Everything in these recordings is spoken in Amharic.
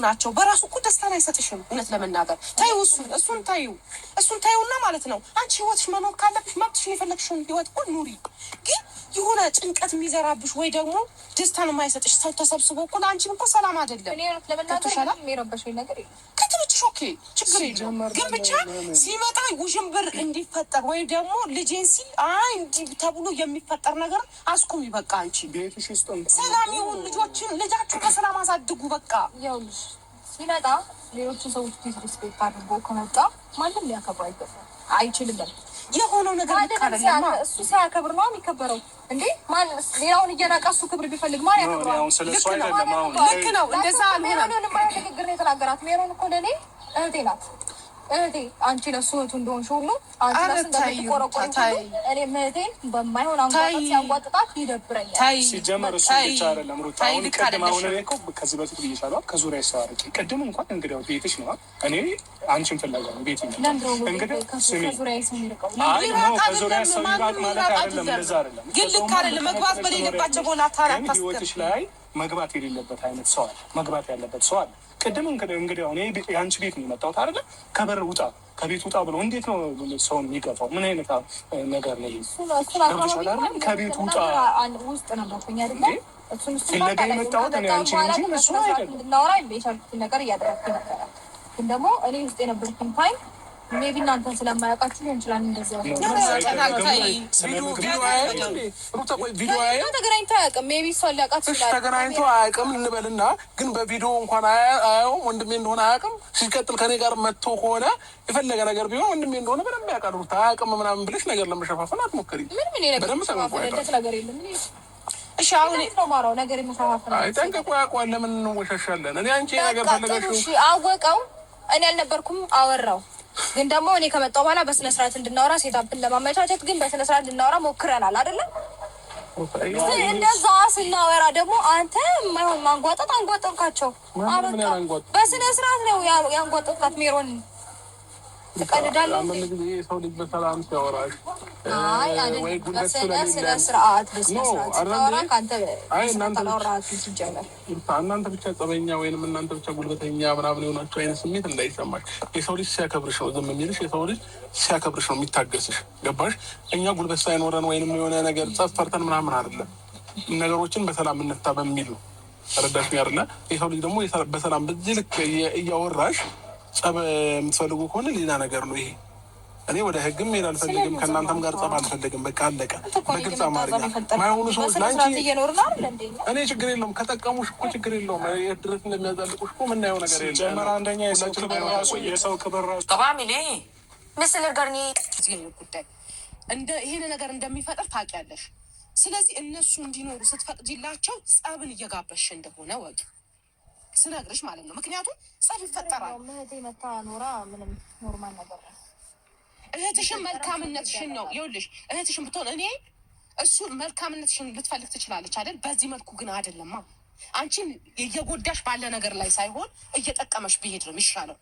ናቸው። በራሱ እኮ ደስታን አይሰጥሽም። እውነት ለመናገር ታዩ እሱን ታዩና ማለት ነው። አንቺ ህይወትሽ መኖር ካለብሽ መብትሽን የፈለግሽውን ህይወት እኮ ኑሪ። ግን የሆነ ጭንቀት የሚዘራብሽ ወይ ደግሞ ደስታን የማይሰጥሽ ሰው ተሰብስቦ እኮ ለአንቺም እኮ ሰላም አይደለም። ከትምጭሽ ኦኬ ችግር የለውም። ግን ብቻ ሲመጣ ውዥንብር እንዲፈጠር ወይ ደግሞ ልጄን ሲል እንዲህ ተብሎ የሚፈጠር ነገር አስቁሚ። በቃ አንቺ ሰላም ይሁን። ልጃችሁ በሰላም አሳድጉ። በቃ ይኸውልሽ ሲመጣ ሌሎችን ሰዎች ዲስሪስፔክት አድርጎ ከመጣ ማንም ሊያከብር አይችልም። የሆነው ነገር አይደለም። እሱ ሲያከብር ነው የሚከበረው እንዴ? ማን ሌላውን እየናቀ እሱ ክብር ቢፈልግ ማን ያከብረዋል? ልክ ነው። እንደዛ አልሆነም። ንግግር ነው የተናገራት። ሜሮን እኮ ለእኔ እህቴ ናት። እህቴ አንቺ ለሱ እህቱ እንደሆንሽ ሁሉ አንቺ ለሱ እንደምትቆረቆሪ እኔ እህቴን በማይሆን አንጓጣት ሲያንጓጥጣት ይደብረኛል። ሲጀመር እሱ ብቻ አይደለም ሩታ። አሁን ቅድም አሁን እኔ እኮ ከዚህ በፊት ብዬሻለሁ። ከዙሪያ ይሰዋርቂ ቅድም እንኳን እንግዲያው ቤትሽ ነው። እኔ አንቺን ፍለጋ ነው ቤት ነው እንግዲህ ከዙሪያ ይሰሚርቀው ከዙሪያ ሰሚራቅ ማለት አይደለም። እንደዛ አይደለም። ግን ልክ አይደለም። መግባት በሌለባቸው ቦታ ታራታስ ህይወትሽ ላይ መግባት የሌለበት አይነት ሰው አለ፣ መግባት ያለበት ሰው አለ። ቅድም እንግዲህ አሁን የአንቺ ቤት ነው የመጣሁት አይደለ? ከበር ውጣ ከቤት ውጣ ብሎ እንዴት ነው ሰውን የሚገፋው? ምን አይነት ነገር ነው? ከቤት ውጣ ውስጥ ነበርኩኝ አይደለ? ፍለጋ የመጣሁት እኔ አንቺ እንጂ እሱ አይደለም። እንድናወራ የቻልኩትን ነገር እያደረግኩ ነበረ። ግን ደግሞ እኔ ውስጥ የነበርኩኝ ታይም ሜቢ እናንተን ስለማያውቃችሁ ሊሆን ይችላል። እንደዚያ ተገናኝቶ አያውቅም። ሜቢ እሷን ሊያውቃት ይችላል። ተገናኝቶ አያውቅም እንበልና ግን በቪዲዮ እንኳን አያየውም። ወንድሜ እንደሆነ አያውቅም። ሲቀጥል ከኔ ጋር መጥቶ ከሆነ የፈለገ ነገር ቢሆን ወንድሜ እንደሆነ በደንብ ያውቃል። አያውቅም ምናምን ብለሽ ነገር ለመሸፋፈን አትሞክሪ። በደንብ ተሸፋፈንለት ነገር የለም። እሺ አሁን ነው ማራው ነገር የመሸፋፈን ጠንቅቆ ያውቀዋል። ለምን እንወሻሻለን? እኔ አንቺ ነገር ፈለገሽ አወቀው። እኔ አልነበርኩም አወራው። ግን ደግሞ እኔ ከመጣሁ በኋላ በስነ ስርዓት እንድናወራ ሴታፕን ለማመቻቸት ግን በስነ ስርዓት እንድናወራ ሞክረናል አይደለም? እንደዛ ስናወራ ደግሞ አንተ የማይሆን ማንጓጠጥ አንጓጠጥካቸው። በስነ ስርዓት ነው ያንጓጠጥካት ሜሮን። ትቀልዳለህ። ሰው ልጅ በሰላም ሲያወራሽ ወይ ጉልበት ስለ ስርዓት በስነ ስርዓት ሲያወራ ከአንተ እናንተ ብቻ ጸበኛ ወይንም እናንተ ብቻ ጉልበተኛ ምናምን የሆናችሁ አይነት ስሜት እንዳይሰማሽ። የሰው ልጅ ሲያከብርሽ ነው ዝም የሚልሽ። የሰው ልጅ ሲያከብርሽ ነው የሚታገስሽ። ገባሽ? እኛ ጉልበት ሳይኖረን ወይንም የሆነ ነገር ጸብ ፈርተን ምናምን አይደለም። ነገሮችን በሰላም እንፍታ በሚል ነው። ተረዳሽ አይደለ? የሰው ልጅ ደግሞ በሰላም በዚህ ልክ እያወራሽ ጸብ የምትፈልጉ ከሆነ ሌላ ነገር ነው ይሄ። እኔ ወደ ህግም ሄድ አልፈልግም። ከእናንተም ጋር ጸብ አልፈልግም። በቃ አለቀ። በግልጽ አማርኛ ማይሆኑ ሰዎች ላንቺ እኔ ችግር የለውም። ከጠቀሙሽ እኮ ችግር የለውም። ድረስ እንደሚያዛልቁሽ እኮ ምናየው ነገር የለም። ጀመራ አንደኛ የሰው ክብር ጠባሚሌ ምስል ገርኒ ጉዳይ ይሄን ነገር እንደሚፈጠር ታውቂያለሽ። ስለዚህ እነሱ እንዲኖሩ ስትፈቅጂላቸው ጸብን እየጋበሽ እንደሆነ ወቂ ስነግርሽ ማለት ነው። ምክንያቱም ጸብ ይፈጠራል። እህቴ መታ ኖራ ምንም ኖርማል ነገር ነው። እህትሽን መልካምነትሽን ነው ይኸውልሽ። እህትሽን ብትሆን እኔ እሱን መልካምነትሽን ልትፈልግ ትችላለች አይደል? በዚህ መልኩ ግን አይደለማ። አንቺን እየጎዳሽ ባለ ነገር ላይ ሳይሆን እየጠቀመሽ ብሄድ ነው የሚሻለው።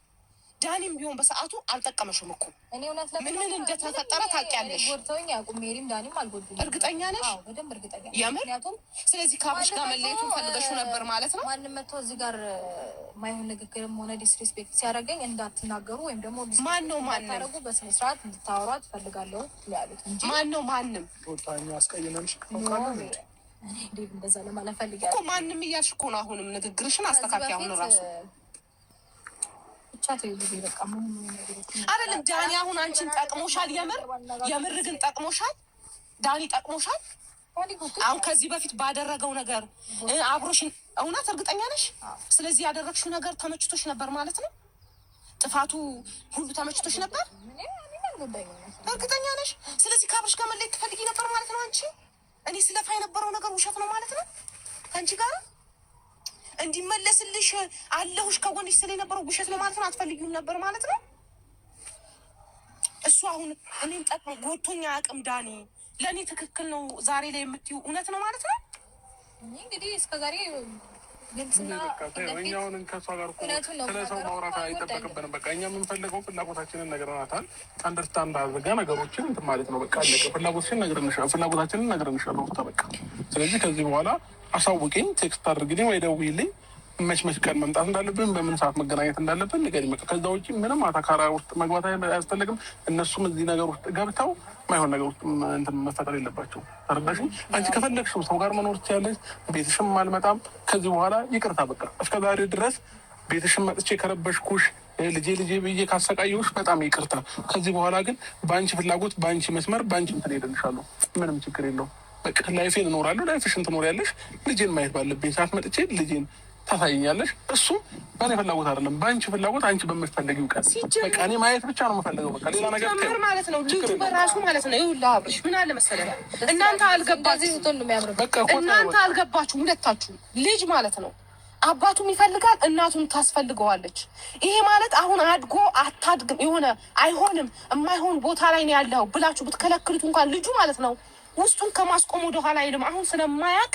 ዳኒም ቢሆን በሰዓቱ አልጠቀመሽም እኮ ምን እንደተፈጠረ ታውቂያለሽ። ሜሪም ዳኒም አልጎዱም። እርግጠኛ ነሽ? በደንብ እርግጠኛ የምር። ስለዚህ ከአብርሽ ጋር መለየቱን ፈልገሽው ነበር ማለት ነው። ማንም መጥቶ እዚህ ጋር ማይሆን ንግግርም ሆነ ዲስሪስፔክት ሲያደርገኝ እንዳትናገሩ ወይም ደግሞ ማነው ታደረጉ በስነ ስርዓት እንድታወራ ትፈልጋለሁ ያሉት እንጂ ማነው ማንም አስቀይመንሽ እንደዛ ለማለት ፈልጋለሁ እኮ ማንም እያልሽ እኮ ነው። አሁንም ንግግርሽን አስተካክል። አሁን ራሱ አይደለም ዳኒ አሁን አንቺን ጠቅሞሻል። የምር ግን ጠቅሞሻል። ዳኒ ጠቅሞሻል። አሁን ከዚህ በፊት ባደረገው ነገር አብሮሽ እውነት እርግጠኛ ነሽ? ስለዚህ ያደረግሽው ነገር ተመችቶሽ ነበር ማለት ነው? ጥፋቱ ሁሉ ተመችቶሽ ነበር? እርግጠኛ ነሽ? ስለዚህ ከአብሮሽ ጋር መለየት ትፈልጊ ነበር ማለት ነው አንቺ? እኔ ስለፋ የነበረው ነገር ውሸት ነው ማለት ነው ከአንቺ ጋር እንዲመለስልሽ አለሁሽ ከጎንሽ ስለ የነበረው ውሸት ነው ማለት ነው። አትፈልጊውም ነበር ማለት ነው። እሱ አሁን እኔም ጠቅሞ ጎቶኛ አቅም ዳኒ ለእኔ ትክክል ነው ዛሬ ላይ የምትይው እውነት ነው ማለት ነው። እንግዲህ እስከዛሬ እኛውን ከሷ ጋር ስለ ሰው ማውራት አይጠበቅብንም። በቃ እኛ የምንፈልገው ፍላጎታችንን ነግረናታል። አንደርስታንድ አድርጋ ነገሮችን እንትን ማለት ነው። በቃ አለቀ። ፍላጎታችንን ነግረንሻለሁ። በቃ ስለዚህ ከዚህ በኋላ አሳውቂኝ፣ ቴክስት አድርግልኝ ወይ ደውይልኝ። መች ቀን መምጣት እንዳለብን በምን ሰዓት መገናኘት እንዳለብን ንገሪኝ። ከዛ ውጭ ምንም አታካራ ውስጥ መግባት አያስፈልግም። እነሱም እዚህ ነገር ውስጥ ገብተው ማይሆን ነገር ውስጥ እንትን መፈጠር የለባቸው። ተረዳሽ? አንቺ ከፈለግሽው ሰው ጋር መኖር ትችያለሽ። ቤትሽም አልመጣም ከዚህ በኋላ ይቅርታ። በቃ እስከዛሬ ድረስ ቤትሽም መጥቼ ከረበሽኩሽ ልጄ ብዬ ካሰቃየሁሽ በጣም ይቅርታ። ከዚህ በኋላ ግን በአንቺ ፍላጎት፣ በአንቺ መስመር፣ በአንቺ እንትን ሄደልሻለሁ። ምንም ችግር የለውም። በቃ ላይፌን እኖራለሁ፣ ላይፍሽን ትኖሪያለሽ። ልጄን ማየት ባለብኝ ሰዓት መጥቼ ልጄን ታሳይኛለሽ። እሱ በእኔ ፍላጎት አይደለም፣ በአንቺ ፍላጎት፣ አንቺ በምትፈልጊው ቀን በቃ እኔ ማየት ብቻ ነው የምፈልገው። በቃ ሌላ ነገር ማለት ነው ልጁ በራሱ ማለት ነው። ይኸውልህ አብርሽ ምን አለ መሰለህ፣ እናንተ አልገባችሁም ሁለታችሁ። ልጅ ማለት ነው አባቱም ይፈልጋል፣ እናቱም ታስፈልገዋለች። ይሄ ማለት አሁን አድጎ አታድግም የሆነ አይሆንም የማይሆን ቦታ ላይ ነው ያለው ብላችሁ ብትከለክሉት እንኳን ልጁ ማለት ነው ውስጡን ከማስቆም ወደ ኋላ አይልም። አሁን ስለማያውቅ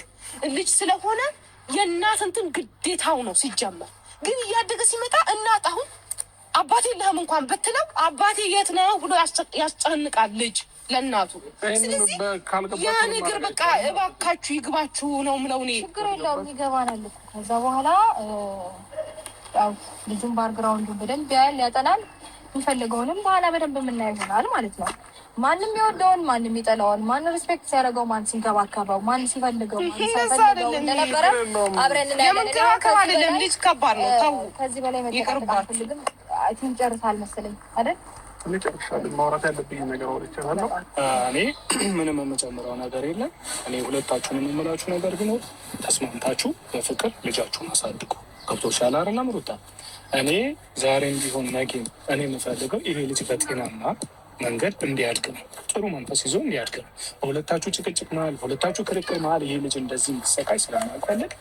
ልጅ ስለሆነ የእናት እንትን ግዴታው ነው ሲጀመር። ግን እያደገ ሲመጣ እናት አሁን አባቴ የለህም እንኳን ብትለው አባቴ የት ነው ብሎ ያስጨንቃል ልጅ ለእናቱ። ስለዚህ ያ ነገር በቃ እባካችሁ ይግባችሁ ነው የምለው እኔ። ችግር የለውም ይገባናል። ከዛ በኋላ ያው ልጁን ባርግራውንዱ በደንብ ያያል፣ ያጠናል። የሚፈልገውንም በኋላ በደንብ የምናየው ይሆናል ማለት ነው። ማንም የወደውን ማንም ይጠላዋል። ማን ሪስፔክት ሲያደርገው፣ ማን ሲንከባከበው፣ ማን ሲፈልገው፣ ማን ሳይፈልገው እንደነበረ አብረን እናያለን። ልጅ ከባድ ነው። ተው ከዚህ በላይ መጨረሻ አልፈልግም። አይ ቲንክ ጨርሳል መሰለኝ አይደል? ጨርሻለሁ። ማውራት ያለብኝ ነገር ወርቻለሁ። እኔ ምንም የምጨምረው ነገር የለም። እኔ ሁለታችሁን የምላችሁ ነገር ቢኖር ተስማምታችሁ በፍቅር ልጃችሁን አሳድጉ። ገብቶሻል አይደለም ሩታ? እኔ ዛሬም ቢሆን ነገም እኔ የምፈልገው ይሄ ልጅ በጤናማ መንገድ እንዲያድግ ነው። ጥሩ መንፈስ ይዞ እንዲያድግ ነው። በሁለታችሁ ጭቅጭቅ መሀል፣ በሁለታችሁ ክርክር መሀል ይሄ ልጅ እንደዚህ እንዲሰቃይ ስለማልፈልግ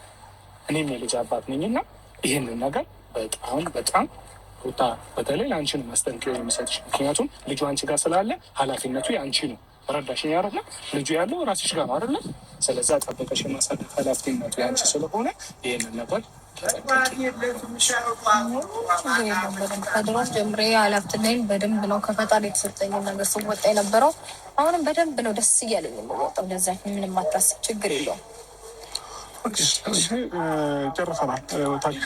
እኔም የልጅ አባት ነኝና ይህንን ነገር በጣም ሩታ በተለይ ለአንቺ ነው ማስጠንቀቂያ የሚሰጥሽ። ምክንያቱም ልጁ አንቺ ጋር ስላለ ኃላፊነቱ የአንቺ ነው። ረዳሽኝ አይደለ? ልጁ ያለው ራስሽ ጋር ነው አይደለ? ስለዛ ጠበቀሽ የማሳደግ ኃላፊነቱ የአንቺ ስለሆነ ይህንን ነገር ከድሮ ጀምሬ ኃላፊነቴን በደንብ ነው ከፈጣሪ የተሰጠኝ ነገር ስወጣ የነበረው። አሁንም በደንብ ነው ደስ እያለኝ የምወጣው። ለዛ ምንም አታስብ፣ ችግር የለውም። ጨርሰናል። ታች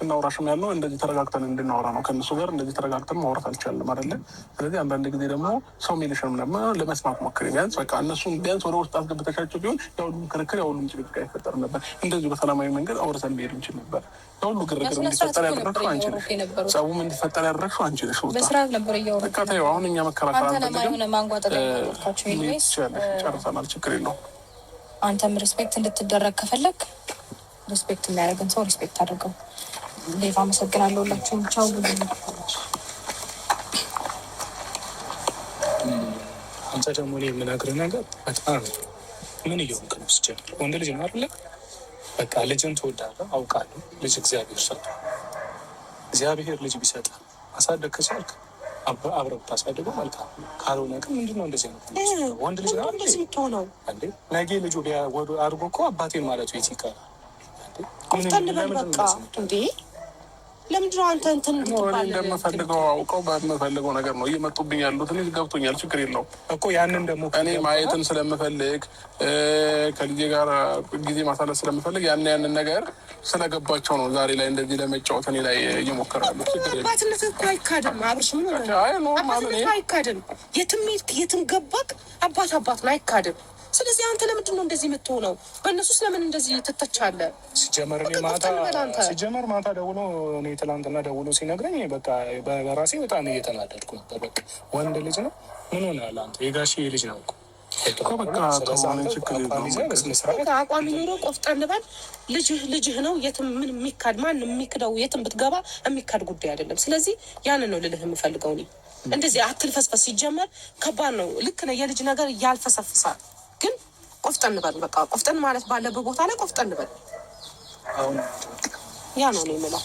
እናውራሽም ያለው እንደዚህ ተረጋግተን እንድናወራ ነው። ከእነሱ ጋር እንደዚህ ተረጋግተን ማውራት አልቻልንም አይደለ? ስለዚህ አንዳንድ ጊዜ ደግሞ ሰው ሚልሽንም ደግሞ ለመስማት ሞክሪ። ቢያንስ በቃ እነሱን ቢያንስ ወደ ውስጥ አስገብተሻቸው ቢሆን የሁሉም ክርክር የሁሉም ጭቅጭቅ አይፈጠር ነበር። እንደዚሁ በሰላማዊ መንገድ አውርተን መሄድ እንችል ነበር። የሁሉ ግርግር እንዲፈጠር ያደረግሽው አንቺ ነሽ። ጸቡም እንዲፈጠር ያደረግሽው አንቺ ነሽ። በስርዓት ነበር እያወራሁ። በቃ ተይው። አሁን እኛ መከራከር ጨርሰናል። ችግር የለውም። አንተም ሪስፔክት እንድትደረግ ከፈለግ ሪስፔክት የሚያደርግን ሰው ሪስፔክት አድርገው። ሌላ አመሰግናለሁ። ሁላችሁም ቻው። አንተ ደግሞ እኔ የምነግርህ ነገር በጣም ምን እየሆንክ ነው? ስጀምር ወንድ ልጅ ነው አይደለ? በቃ ልጅን ትወዳለህ አውቃለሁ። ልጅ እግዚአብሔር ሰጥቷል። እግዚአብሔር ልጅ ቢሰጥህ ማሳደግ ከቻልክ አብረህ ብታሳድገው መልካም። ካልሆነ ግን ምንድነው እንደዚህ ነው? ወንድ ልጅ ነው እንደዚህ የምትሆነው እንዴ? ነገ ልጁ አድጎ እኮ አባቴን ማለቱ የት ይቀራል? ቆፍጠን በል በቃ እንዴ! ለምንድነው አንተ እንትን እንደምፈልገው አውቀው በምፈልገው ነገር ነው እየመጡብኝ ያሉት። እኔ ገብቶኛል፣ ችግር የለውም እኮ ያንን ደግሞ እኔ ማየትን ስለምፈልግ ከልጄ ጋር ጊዜ ማሳለፍ ስለምፈልግ ያንን ነገር ስለገባቸው ነው ዛሬ ላይ እንደዚህ ለመጫወት እኔ ላይ እየሞከራሉ። አባትነት እኮ አይካድም አብርሽ፣ ምን አባትነት አይካድም። የትም ገባክ አባት ነው፣ አይካድም። ስለዚህ አንተ ለምንድን ነው እንደዚህ የምትሆነው? በእነሱ ስለምን እንደዚህ ትተቻለህ? ሲጀመር ማታ ደውሎ እኔ ትላንትና ደውሎ ሲነግረኝ በቃ በራሴ በጣም እየተናደድኩ ነበር። በቃ ወንድ ልጅ ነው ምን ሆነሃል አንተ? የጋሼ ልጅ ነው እኮ በቃ አቋም ኖሮ ቆፍጠን በል። ልጅህ ነው። የትም ምን የሚካድ ማን የሚክደው? የትም ብትገባ የሚካድ ጉዳይ አይደለም። ስለዚህ ያንን ነው ልልህ የምፈልገው። እኔ እንደዚህ አትልፈስፈስ። ሲጀመር ከባድ ነው። ልክ ነው፣ የልጅ ነገር ያልፈሰፍሳል። ግን ቆፍጠን በል። በቃ ቆፍጠን ማለት ባለበት ቦታ ላይ ቆፍጠን በል። ያ ነው የምለው።